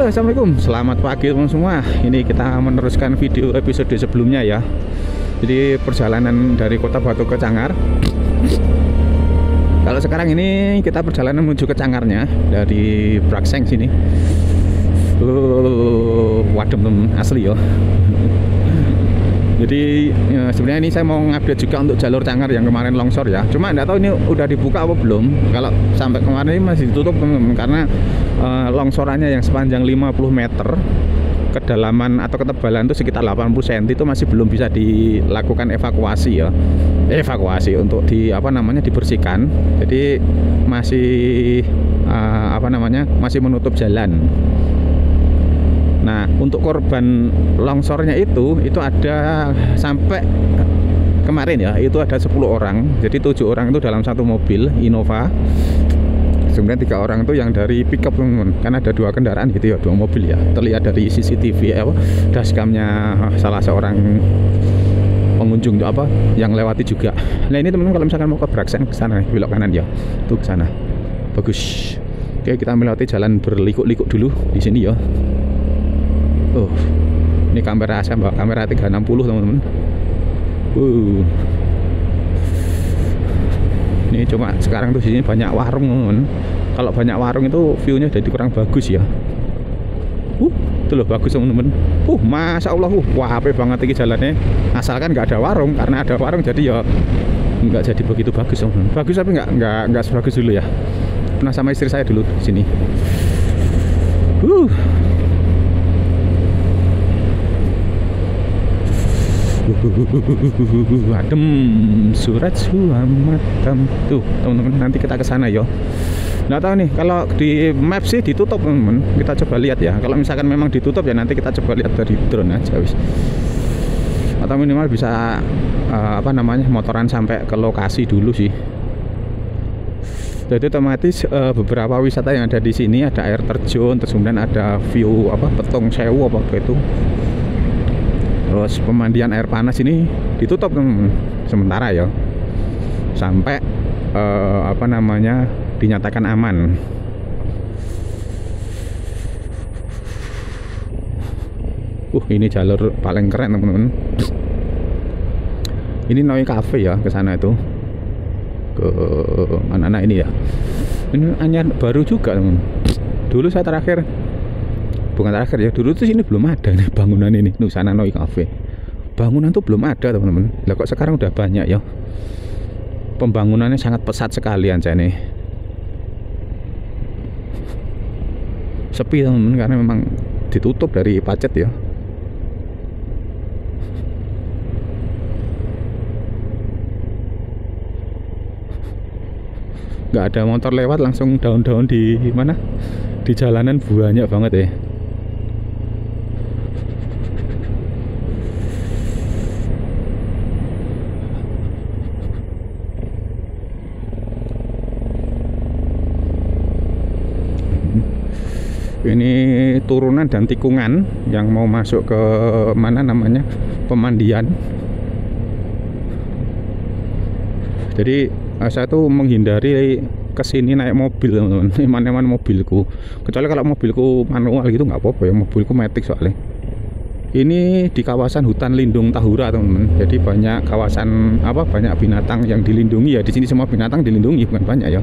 Halo, assalamualaikum, selamat pagi teman semua. Ini kita meneruskan video episode sebelumnya ya. Jadi perjalanan dari Kota Batu ke Cangar. Kalau sekarang ini kita perjalanan menuju ke Cangarnya dari Brakseng sini. Wadem temen, asli ya. Jadi ya, sebenarnya ini saya mau ngupdate juga untuk jalur Cangar yang kemarin longsor ya. Cuma nggak tahu ini udah dibuka apa belum. Kalau sampai kemarin ini masih ditutup teman-teman, karena longsorannya yang sepanjang 50 meter, kedalaman atau ketebalan itu sekitar 80 cm itu masih belum bisa dilakukan evakuasi ya. Evakuasi untuk dibersihkan. Jadi masih masih menutup jalan. Nah, untuk korban longsornya itu ada sampai kemarin ya, itu ada 10 orang. Jadi 7 orang itu dalam satu mobil Innova. Kemudian 3 orang itu yang dari pickup, kan ada 2 kendaraan gitu ya, 2 mobil ya. Terlihat dari CCTV dashcamnya salah seorang pengunjung yang lewati juga. Nah, ini teman-teman kalau misalkan mau ke Brakseng, ke sana belok kanan ya. Tuh ke sana. Bagus. Oke, kita melewati jalan berliku-liku dulu di sini ya. Oh, ini kamera saya bawa kamera 360 teman-teman. Ini cuma sekarang tuh di sini banyak warung teman-teman. Kalau banyak warung itu view-nya jadi kurang bagus ya. Itu loh bagus teman-teman. Masya Allah, wah apik banget ini jalannya. Asalkan nggak ada warung, karena ada warung jadi ya nggak jadi begitu bagus teman-teman. Bagus tapi nggak sebagus dulu ya. Pernah sama istri saya dulu di sini. Adem surat suamatam. Tuh teman-teman, nanti kita ke sana ya. Nggak tahu nih, kalau di map sih ditutup teman-teman. Kita coba lihat ya. Kalau misalkan memang ditutup ya nanti kita coba lihat dari drone aja wis. Atau minimal bisa motoran sampai ke lokasi dulu sih. Jadi otomatis beberapa wisata yang ada di sini, ada air terjun, terus kemudian ada view Petung Sewu itu. Terus pemandian air panas ini ditutup teman-teman sementara ya, sampai dinyatakan aman. Ini jalur paling keren teman-teman. Ini Noi Cafe ya, ke sana itu. Ke mana ini ya. Ini hanya baru juga teman. Dulu saya bukan terakhir ya, dulu tuh sini belum ada nih bangunan ini, Nusana Noi Cafe. Bangunan tuh belum ada teman-teman. Lah kok sekarang udah banyak ya. Pembangunannya sangat pesat sekali aja nih. Sepi teman-teman karena memang ditutup dari pacet ya. Nggak ada motor lewat, langsung daun-daun di mana? Di jalanan banyak banget ya. Ini turunan dan tikungan yang mau masuk ke pemandian. Jadi saya tuh menghindari kesini naik mobil teman-teman. Eman-eman mobilku, kecuali kalau mobilku manual gitu nggak apa-apa ya, mobilku matic soalnya. Ini di kawasan hutan lindung Tahura teman-teman. Jadi banyak kawasan banyak binatang yang dilindungi ya. Di sini semua binatang dilindungi, bukan banyak ya.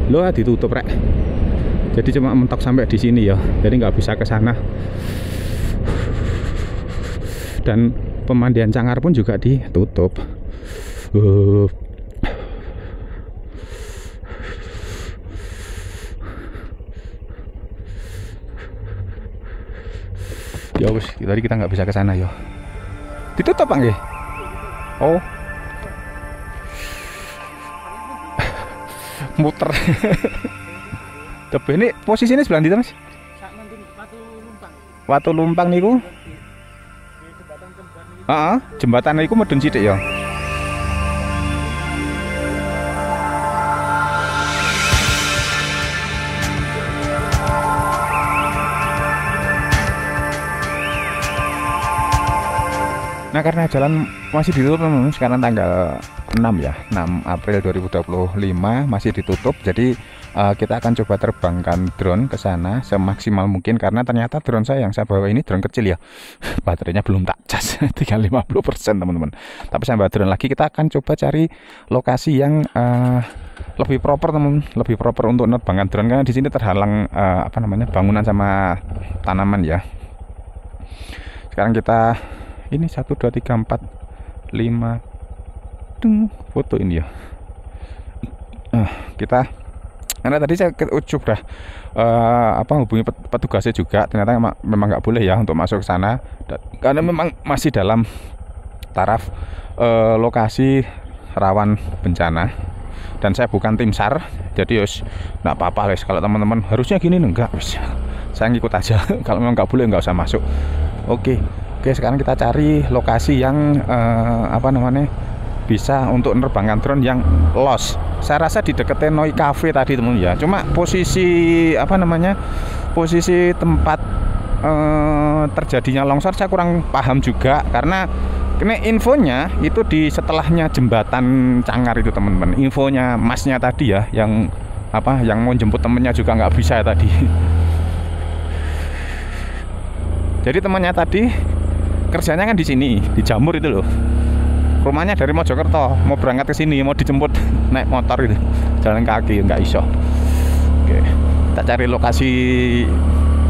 Loh, ditutup rek. Jadi cuma mentok sampai di sini ya. Jadi nggak bisa ke sana. Dan pemandian Cangar pun juga ditutup. Ya wis, tadi kita nggak bisa ke sana ya. Ditutup Pak nggih? Oh. Muter. Tapi ini posisinya sebelah ndi, Mas? Watu Lumpang niku. Jembatan niku medun sithik ya. Nah, karena jalan masih ditutup teman-teman, sekarang tanggal 6 ya, 6 April 2025 masih ditutup. Jadi kita akan coba terbangkan drone ke sana semaksimal mungkin, karena ternyata drone saya yang saya bawa ini drone kecil ya. Baterainya belum tak cas, tinggal 50% teman-teman. Tapi saya bawa drone lagi, kita akan coba cari lokasi yang lebih proper teman, lebih proper untuk penerbangan drone, karena di sini terhalang bangunan sama tanaman ya. Sekarang kita ini 1 2 3 4 5 foto ini ya. Kita, karena tadi saya coba hubungi petugasnya juga, ternyata memang nggak boleh ya untuk masuk ke sana, karena memang masih dalam taraf lokasi rawan bencana. Dan saya bukan tim SAR, jadi yos nggak apa-apa guys. Kalau teman-teman harusnya gini, enggak, saya ngikut aja. Kalau memang nggak boleh, nggak usah masuk. Oke, sekarang kita cari lokasi yang bisa untuk menerbangkan drone yang lost. Saya rasa di dekat Noi Cafe tadi teman ya. Cuma posisi posisi tempat terjadinya longsor saya kurang paham juga, karena infonya itu di setelahnya jembatan Cangar itu teman-teman. Infonya masnya tadi ya, yang mau jemput temennya juga nggak bisa ya tadi. Jadi temannya tadi kerjanya kan di sini, di Jamur itu loh. Rumahnya dari Mojokerto, mau berangkat ke sini, mau dijemput naik motor gitu, jalan kaki nggak iso. Oke, kita cari lokasi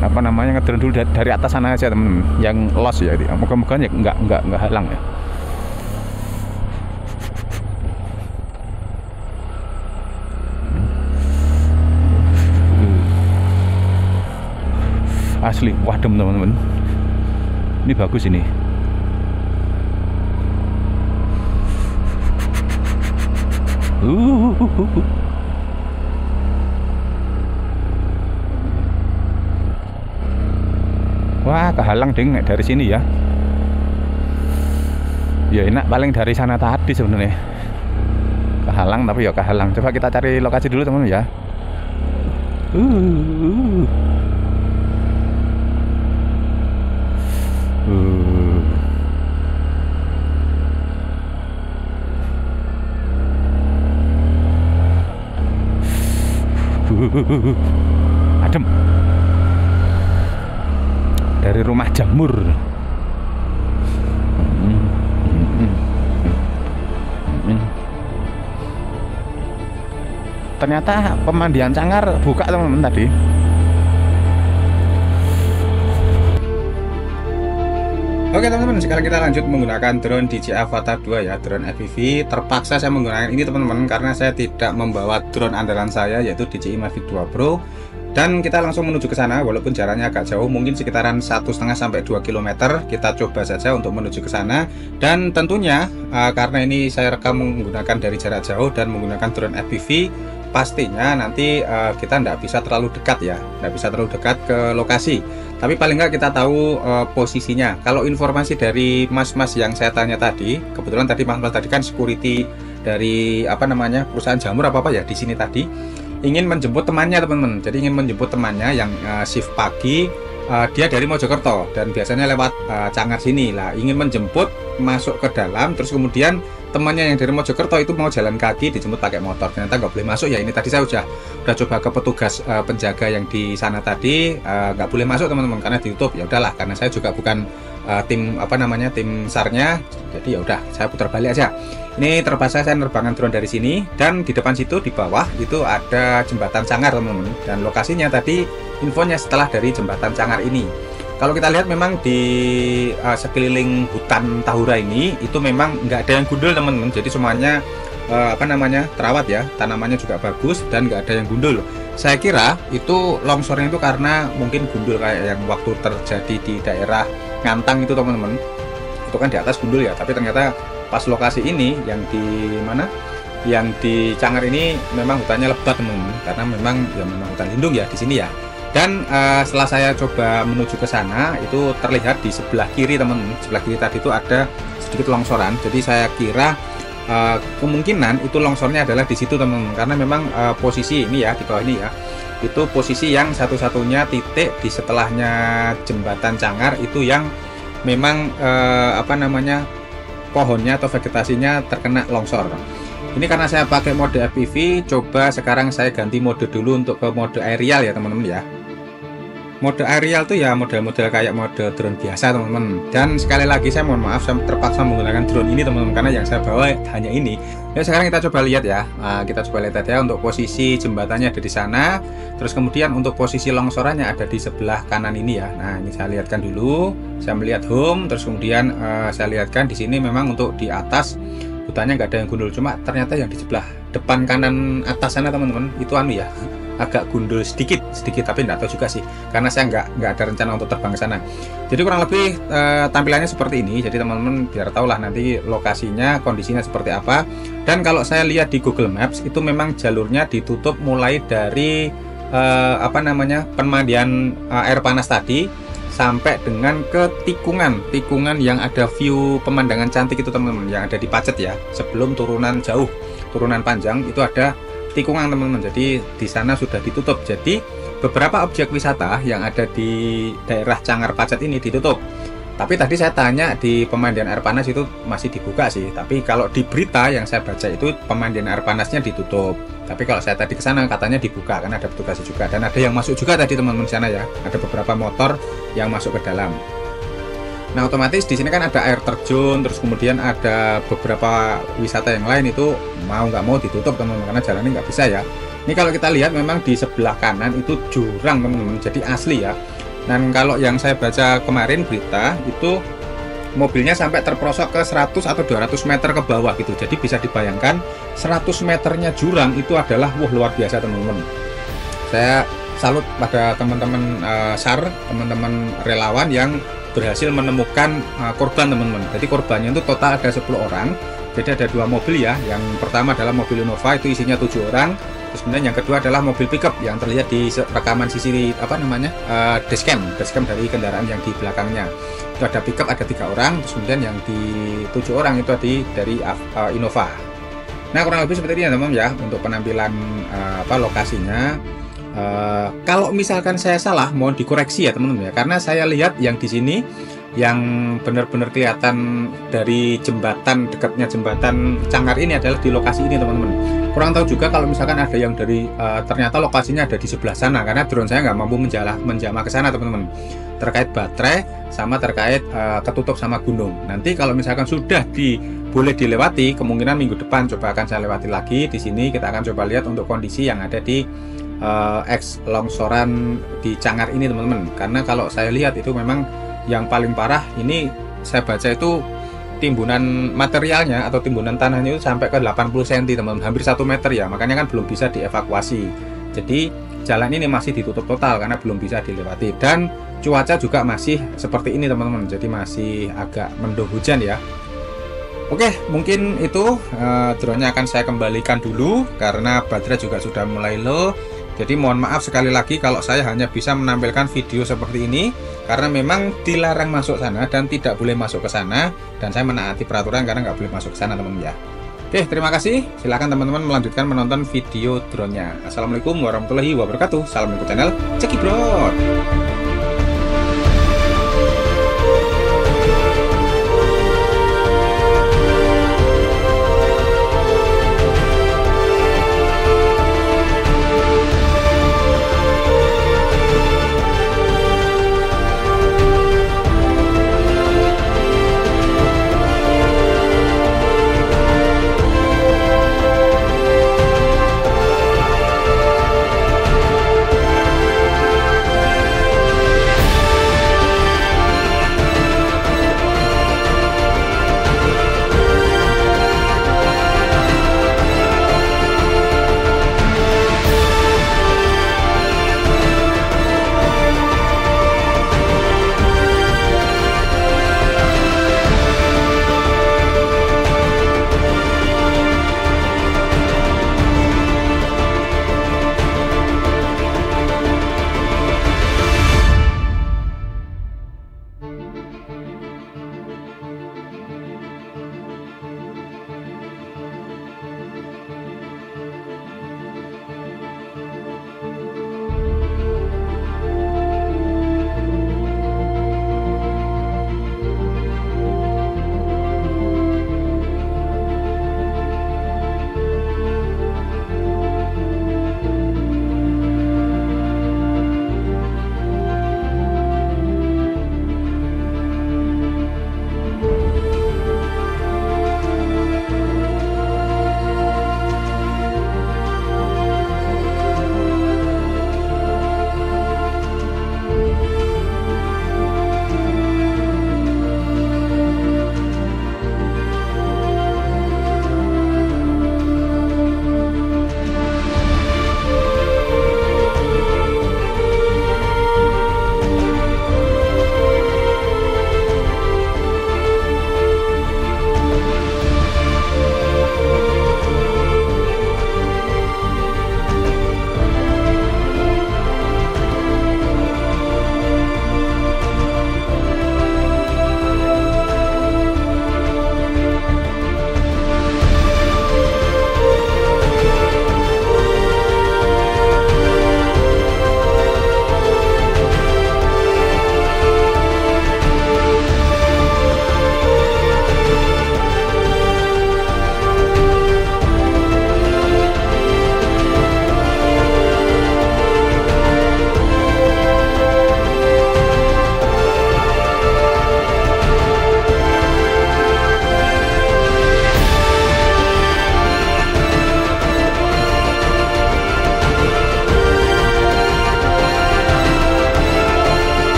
ngedrone dulu dari atas sana aja teman-teman, yang lost ya. Moga-moga ya nggak halang ya. Asli wadem teman-teman, ini bagus ini. Wah, kehalang ding dari sini ya. Ya enak paling dari sana tadi sebenarnya. Kehalang, tapi ya kehalang. Coba kita cari lokasi dulu teman-teman ya. Adem dari rumah Jamur. Ternyata pemandian Cangar buka teman-teman tadi. Oke teman-teman, sekarang kita lanjut menggunakan drone DJI Avata 2 ya, drone FPV. Terpaksa saya menggunakan ini teman-teman, karena saya tidak membawa drone andalan saya, yaitu DJI Mavic 2 Pro. Dan kita langsung menuju ke sana, walaupun jaraknya agak jauh, mungkin sekitaran 1,5 sampai 2 km. Kita coba saja untuk menuju ke sana. Dan tentunya karena ini saya rekam menggunakan dari jarak jauh dan menggunakan drone FPV, pastinya nanti kita tidak bisa terlalu dekat ya, tidak bisa terlalu dekat ke lokasi. Tapi paling nggak kita tahu posisinya. Kalau informasi dari mas-mas yang saya tanya tadi, kebetulan tadi mas-mas tadi kan security dari perusahaan Jamur apa ya di sini tadi, ingin menjemput temannya teman-teman. Jadi ingin menjemput temannya yang shift pagi, dia dari Mojokerto dan biasanya lewat Cangar sini lah, ingin menjemput masuk ke dalam, terus kemudian temannya yang dari Mojokerto itu mau jalan kaki dijemput pakai motor. Ternyata nggak boleh masuk ya. Ini tadi saya udah coba ke petugas penjaga yang di sana tadi, nggak boleh masuk teman-teman karena ditutup. Ya udahlah, karena saya juga bukan tim tim SAR-nya, jadi ya udah saya putar balik aja. Ini terpaksa saya nerbangkan drone dari sini, dan di depan situ di bawah itu ada jembatan Cangar teman-teman, dan lokasinya tadi infonya setelah dari jembatan Cangar ini. Kalau kita lihat memang di sekeliling hutan Tahura ini itu memang nggak ada yang gundul teman-teman. Jadi semuanya terawat ya, tanamannya juga bagus dan nggak ada yang gundul. Saya kira itu longsornya itu karena mungkin gundul kayak yang waktu terjadi di daerah Ngantang itu teman-teman. Itu kan di atas gundul ya, tapi ternyata pas lokasi ini yang di mana? Yang di Cangar ini memang hutannya lebat teman-teman, karena memang hutan lindung ya di sini ya. Dan setelah saya coba menuju ke sana, itu terlihat di sebelah kiri teman-teman, sebelah kiri tadi itu ada sedikit longsoran. Jadi saya kira kemungkinan itu longsornya adalah di situ teman-teman, karena memang posisi ini ya di bawah ini ya, itu posisi yang satu-satunya titik di setelahnya jembatan Cangar itu yang memang pohonnya atau vegetasinya terkena longsor. Ini karena saya pakai mode FPV, coba sekarang saya ganti mode dulu untuk ke mode aerial ya teman-teman ya. Mode aerial tuh ya model-model kayak mode drone biasa teman-teman. Dan sekali lagi saya mohon maaf saya terpaksa menggunakan drone ini teman-teman, karena yang saya bawa hanya ini. Ya sekarang kita coba lihat ya. Kita coba lihat ya untuk posisi jembatannya ada di sana. Terus kemudian untuk posisi longsorannya ada di sebelah kanan ini ya. Nah ini saya lihatkan dulu. Saya melihat home. Terus kemudian saya lihatkan di sini memang untuk di atas hutannya nggak ada yang gundul. Cuma ternyata yang di sebelah depan kanan atas sana teman-teman itu anu ya, agak gundul sedikit tapi nggak tahu juga sih, karena saya nggak ada rencana untuk terbang ke sana. Jadi kurang lebih tampilannya seperti ini. Jadi teman-teman biar tahu lah nanti lokasinya, kondisinya seperti apa. Dan kalau saya lihat di Google Maps itu memang jalurnya ditutup mulai dari pemandian air panas tadi sampai dengan ke tikungan yang ada view pemandangan cantik itu teman-teman, yang ada di Pacet ya. Sebelum turunan panjang itu ada tikungan teman-teman, jadi di sana sudah ditutup. Jadi beberapa objek wisata yang ada di daerah Cangar Pacet ini ditutup. Tapi tadi saya tanya di pemandian air panas itu masih dibuka sih. Tapi kalau di berita yang saya baca itu pemandian air panasnya ditutup. Tapi kalau saya tadi ke sana katanya dibuka karena ada petugas juga, dan ada yang masuk juga tadi teman-teman di sana ya. Ada beberapa motor yang masuk ke dalam. Nah otomatis di sini kan ada air terjun, terus kemudian ada beberapa wisata yang lain itu mau nggak mau ditutup teman-teman, karena jalannya nggak bisa ya. Ini kalau kita lihat memang di sebelah kanan itu jurang teman-teman, jadi asli ya. Dan kalau yang saya baca kemarin berita itu mobilnya sampai terperosok ke 100 atau 200 meter ke bawah gitu. Jadi bisa dibayangkan 100 meternya jurang itu adalah luar biasa teman-teman. Saya salut pada teman-teman SAR, teman-teman relawan yang berhasil menemukan korban teman-teman. Jadi korbannya itu total ada 10 orang. Jadi ada 2 mobil ya. Yang pertama adalah mobil Innova itu isinya 7 orang. Terus kemudian yang kedua adalah mobil pickup yang terlihat di rekaman sisi dashcam dari kendaraan yang di belakangnya. Itu ada pickup ada 3 orang. Terus kemudian yang di 7 orang itu dari Innova. Nah kurang lebih seperti ini ya teman-teman ya untuk penampilan lokasinya. Kalau misalkan saya salah mohon dikoreksi ya teman-teman ya, karena saya lihat yang di sini yang benar-benar kelihatan dari jembatan, dekatnya jembatan Cangar ini adalah di lokasi ini teman-teman. Kurang tahu juga kalau misalkan ada yang dari ternyata lokasinya ada di sebelah sana, karena drone saya nggak mampu menjamah ke sana teman-teman, terkait baterai sama terkait ketutup sama gunung. Nanti kalau misalkan sudah boleh dilewati, kemungkinan minggu depan coba akan saya lewati lagi. Di sini kita akan coba lihat untuk kondisi yang ada di ex longsoran di Cangar ini teman-teman, karena kalau saya lihat itu memang yang paling parah ini saya baca itu timbunan materialnya atau timbunan tanahnya itu sampai ke 80 cm teman-teman, hampir 1 meter ya, makanya kan belum bisa dievakuasi. Jadi jalan ini masih ditutup total karena belum bisa dilewati, dan cuaca juga masih seperti ini teman-teman, jadi masih agak mendung hujan ya. Oke, mungkin itu drone-nya akan saya kembalikan dulu karena baterai juga sudah mulai low. Jadi mohon maaf sekali lagi kalau saya hanya bisa menampilkan video seperti ini, karena memang dilarang masuk sana dan tidak boleh masuk ke sana, dan saya menaati peraturan karena nggak boleh masuk ke sana teman-teman ya. Oke, terima kasih. Silakan teman-teman melanjutkan menonton video drone-nya. Assalamualaikum warahmatullahi wabarakatuh. Salam untuk channel Cekibron.